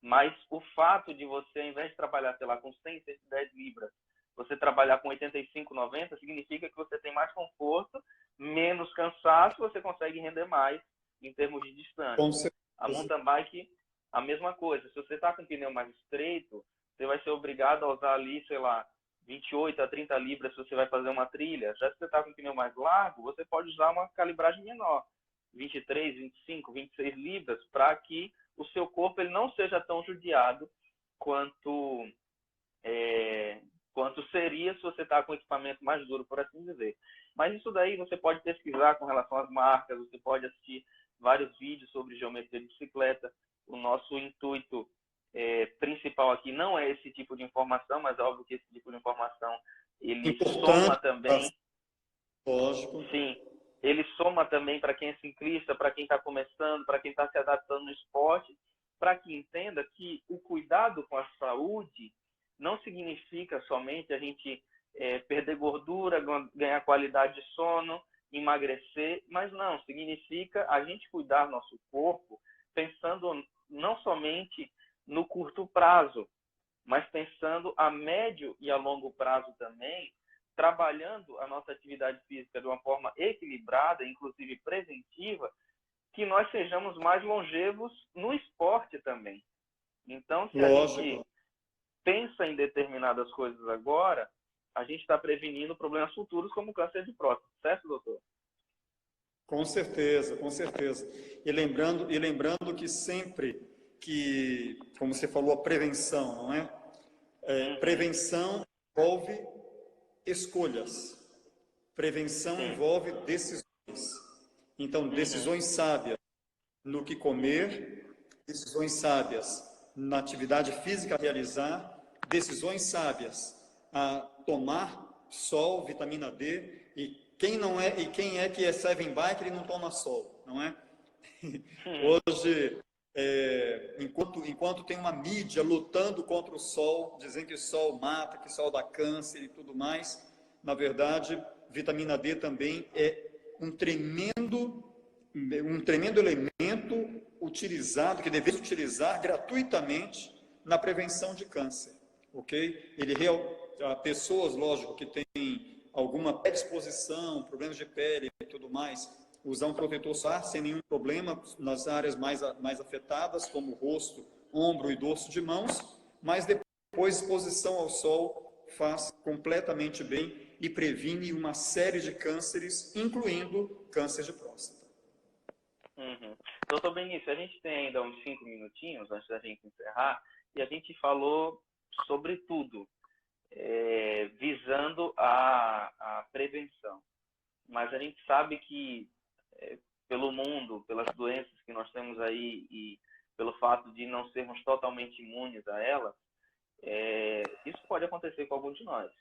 Mas o fato de você, ao invés de trabalhar, sei lá, com 100, 110 libras, você trabalhar com 85, 90, significa que você tem mais conforto, menos cansaço, você consegue render mais em termos de distância. A mountain bike, a mesma coisa. Se você está com um pneu mais estreito, você vai ser obrigado a usar ali, sei lá, 28 a 30 libras se você vai fazer uma trilha. Já se você está com um pneu mais largo, você pode usar uma calibragem menor, 23, 25, 26 libras, para que o seu corpo ele não seja tão judiado quanto seria se você está com um equipamento mais duro, por assim dizer. Mas isso daí você pode pesquisar com relação às marcas, você pode assistir vários vídeos sobre geometria de bicicleta. O nosso intuito principal aqui não é esse tipo de informação, mas é óbvio que esse tipo de informação ele soma também. Lógico. Sim, ele soma também para quem é ciclista, para quem está começando, para quem está se adaptando no esporte, para que entenda que o cuidado com a saúde não significa somente a gente perder gordura, ganhar qualidade de sono, emagrecer, mas não, significa a gente cuidar do nosso corpo pensando não somente no curto prazo, mas pensando a médio e a longo prazo também, trabalhando a nossa atividade física de uma forma equilibrada, inclusive preventiva, que nós sejamos mais longevos no esporte também. Então, se a gente pensa em determinadas coisas agora, a gente está prevenindo problemas futuros como câncer de próstata, certo, doutor? Com certeza, com certeza. E lembrando que sempre que, como você falou, a prevenção, não é? Prevenção envolve escolhas. Prevenção envolve decisões. Então, decisões sábias no que comer, decisões sábias na atividade física a realizar, decisões sábias a tomar sol, vitamina D, e quem é que é seven bike e não toma sol, não é? Hoje, enquanto tem uma mídia lutando contra o sol, dizendo que o sol mata, que o sol dá câncer e tudo mais, na verdade, vitamina D também é um tremendo elemento utilizado, que devemos utilizar gratuitamente na prevenção de câncer, ok? Pessoas, lógico, que têm alguma predisposição, problemas de pele e tudo mais, usar um protetor solar sem nenhum problema nas áreas mais afetadas, como rosto, ombro e dorso de mãos, mas depois pois exposição ao sol faz completamente bem e previne uma série de cânceres, incluindo câncer de próstata. Uhum. Doutor Benício, a gente tem ainda uns 5 minutinhos antes da gente encerrar, e a gente falou sobre tudo, visando a prevenção. Mas a gente sabe que, pelo mundo, pelas doenças que nós temos aí e pelo fato de não sermos totalmente imunes a elas, isso pode acontecer com algum de nós.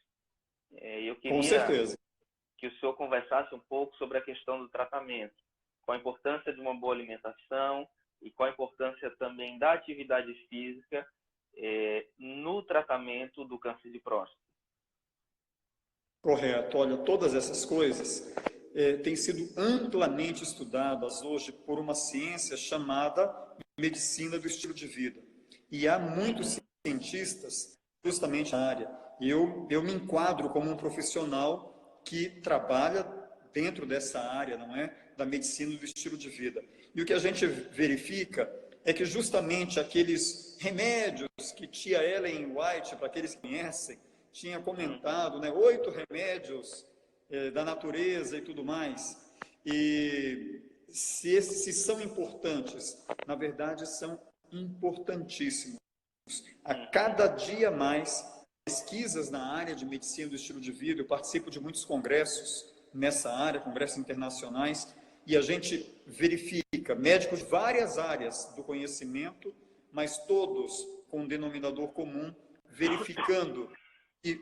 Eu Com queria certeza. que o senhor conversasse um pouco sobre a questão do tratamento, qual a importância de uma boa alimentação e qual a importância também da atividade física no tratamento do câncer de próstata. Correto. Olha, todas essas coisas têm sido amplamente estudadas hoje por uma ciência chamada medicina do estilo de vida. E há muitos cientistas justamente na área. Eu me enquadro como um profissional que trabalha dentro dessa área, não é? Da medicina do estilo de vida. E o que a gente verifica é que justamente aqueles remédios que tia Ellen White, para aqueles que conhecem, tinha comentado, né, 8 remédios da natureza e tudo mais. E se são importantes, na verdade são importantíssimos. A cada dia mais, pesquisas na área de medicina do estilo de vida, eu participo de muitos congressos nessa área, congressos internacionais, e a gente verifica médicos de várias áreas do conhecimento, mas todos com um denominador comum, verificando que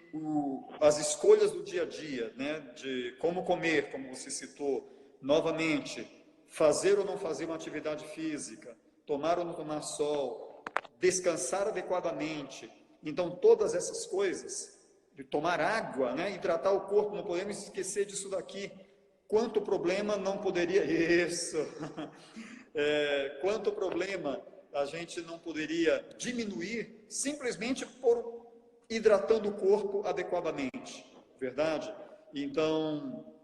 as escolhas do dia a dia, né, de como comer, como você citou, novamente, fazer ou não fazer uma atividade física, tomar ou não tomar sol, descansar adequadamente. Então, todas essas coisas, de tomar água, né, hidratar o corpo, não podemos esquecer disso daqui. Quanto problema não poderia... Isso! Quanto problema a gente não poderia diminuir simplesmente por hidratando o corpo adequadamente, verdade? Então,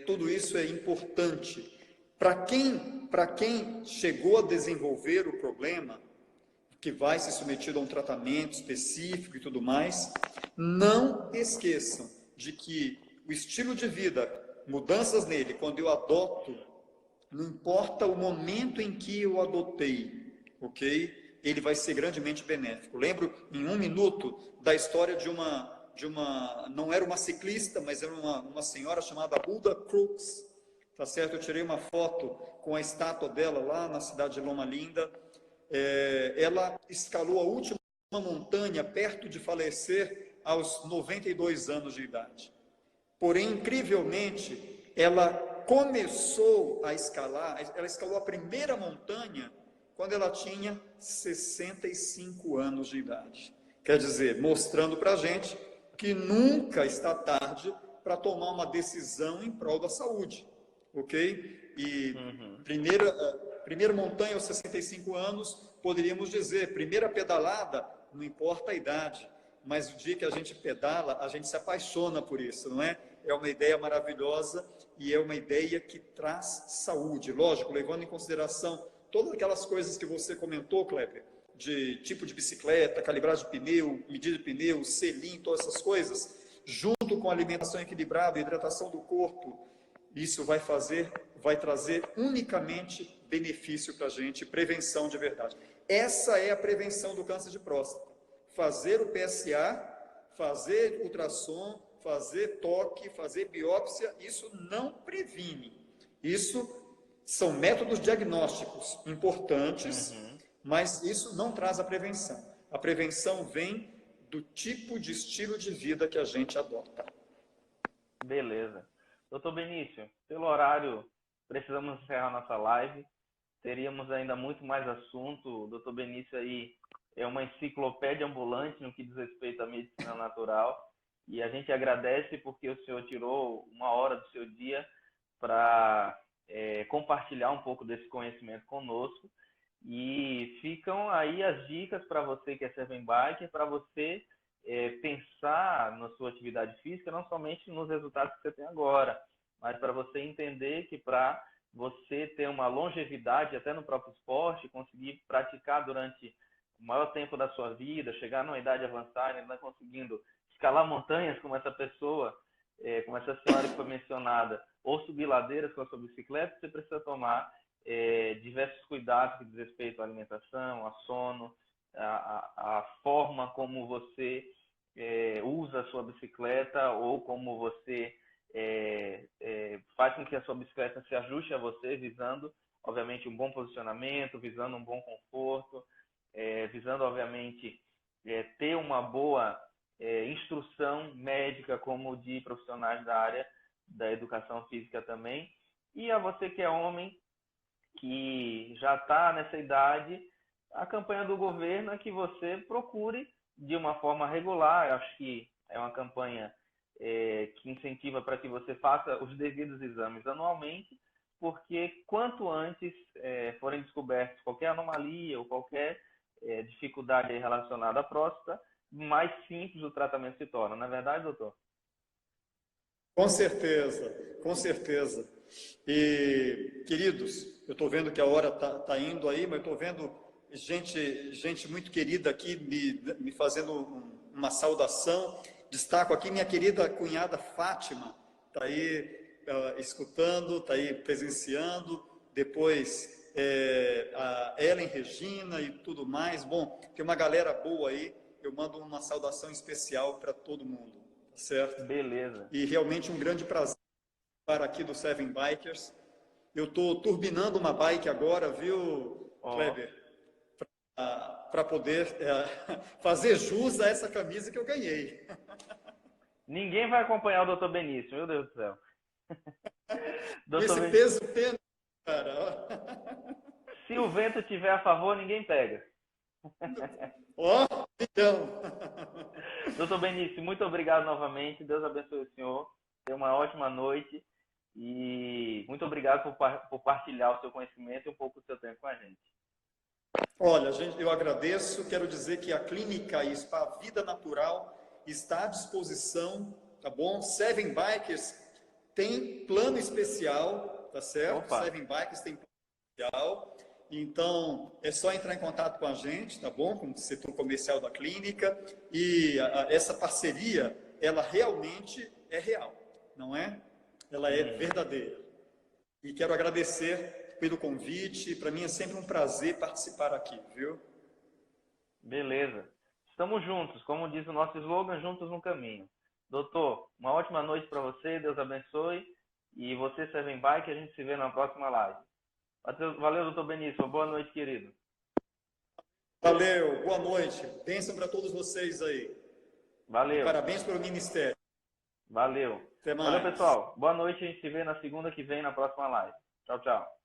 tudo isso é importante. Para quem chegou a desenvolver o problema, que vai ser submetido a um tratamento específico e tudo mais, não esqueçam de que o estilo de vida, mudanças nele, quando eu adoto, não importa o momento em que eu adotei, ok? Ele vai ser grandemente benéfico. Lembro em 1 minuto da história de uma, não era uma ciclista, mas era uma senhora chamada Hulda Crooks, tá certo? Eu tirei uma foto com a estátua dela lá na cidade de Loma Linda. Ela escalou a última montanha perto de falecer aos 92 anos de idade. Porém, incrivelmente, ela começou a escalar, ela escalou a primeira montanha quando ela tinha 65 anos de idade. Quer dizer, mostrando para a gente que nunca está tarde para tomar uma decisão em prol da saúde, ok? E primeira montanha aos 65 anos, poderíamos dizer, primeira pedalada, não importa a idade, mas o dia que a gente pedala, a gente se apaixona por isso, não é? É uma ideia maravilhosa e é uma ideia que traz saúde. Lógico, levando em consideração todas aquelas coisas que você comentou, Kleber, de tipo de bicicleta, calibragem de pneu, medida de pneu, selim, todas essas coisas, junto com a alimentação equilibrada, hidratação do corpo, isso vai trazer unicamente benefício para a gente, prevenção de verdade. Essa é a prevenção do câncer de próstata. Fazer o PSA, fazer ultrassom, fazer toque, fazer biópsia, isso não previne. Isso são métodos diagnósticos importantes, mas isso não traz a prevenção. A prevenção vem do tipo de estilo de vida que a gente adota. Beleza. Doutor Benício, pelo horário, precisamos encerrar nossa live. Teríamos ainda muito mais assunto. O doutor Benício aí é uma enciclopédia ambulante no que diz respeito à medicina natural. E a gente agradece porque o senhor tirou 1 hora do seu dia para compartilhar um pouco desse conhecimento conosco. E ficam aí as dicas para você que é Seven Biker, para você pensar na sua atividade física, não somente nos resultados que você tem agora, mas para você entender que para você ter uma longevidade até no próprio esporte, conseguir praticar durante o maior tempo da sua vida, chegar numa idade avançada, ainda conseguindo escalar montanhas como essa pessoa, como essa senhora que foi mencionada, ou subir ladeiras com a sua bicicleta, você precisa tomar diversos cuidados que diz respeito à alimentação, ao sono, a forma como você usa a sua bicicleta ou como você faz com que a sua bicicleta se ajuste a você, visando, obviamente, um bom posicionamento, visando um bom conforto, visando, obviamente, ter uma boa instrução médica, como de profissionais da área da educação física também. E a você que é homem, que já está nessa idade, a campanha do governo é que você procure de uma forma regular. Eu acho que é uma campanha que incentiva para que você faça os devidos exames anualmente, porque quanto antes forem descobertos qualquer anomalia ou qualquer dificuldade relacionada à próstata, mais simples o tratamento se torna. Não é verdade, doutor? Com certeza, com certeza. E, queridos, eu estou vendo que a hora tá indo aí, mas eu estou vendo gente muito querida aqui me fazendo uma saudação. Destaco aqui minha querida cunhada Fátima, está aí escutando, está aí presenciando. Depois a Ellen Regina e tudo mais. Bom, tem uma galera boa aí. Eu mando uma saudação especial para todo mundo, tá certo? Beleza. E realmente um grande prazer estar aqui do Seven Bikers. Eu estou turbinando uma bike agora, viu, Kleber? Para poder fazer jus a essa camisa que eu ganhei. Ninguém vai acompanhar o Dr. Benício, meu Deus do céu. Esse peso pena, cara. Se o vento tiver a favor, ninguém pega. Ó, então. Doutor Benício, muito obrigado novamente. Deus abençoe o senhor. Tenha uma ótima noite. E muito obrigado por partilhar o seu conhecimento e um pouco do seu tempo com a gente. Olha, gente, eu agradeço. Quero dizer que a Clínica e Spa Vida Natural está à disposição, tá bom? Seven Bikers tem plano especial, tá certo? Opa. Seven Bikers tem plano especial. Então, é só entrar em contato com a gente, tá bom? Com o setor comercial da clínica. E essa parceria, ela realmente é real, não é? Ela é verdadeira. E quero agradecer pelo convite. Para mim é sempre um prazer participar aqui, viu? Beleza. Estamos juntos, como diz o nosso slogan, juntos no caminho. Doutor, uma ótima noite para você, Deus abençoe. E você, Seven Bike, a gente se vê na próxima live. Valeu, doutor Benício. Boa noite, querido. Valeu, boa noite. Bênção para todos vocês aí. Valeu. E parabéns pelo ministério. Valeu. Até mais. Valeu, pessoal. Boa noite. A gente se vê na segunda que vem, na próxima live. Tchau, tchau.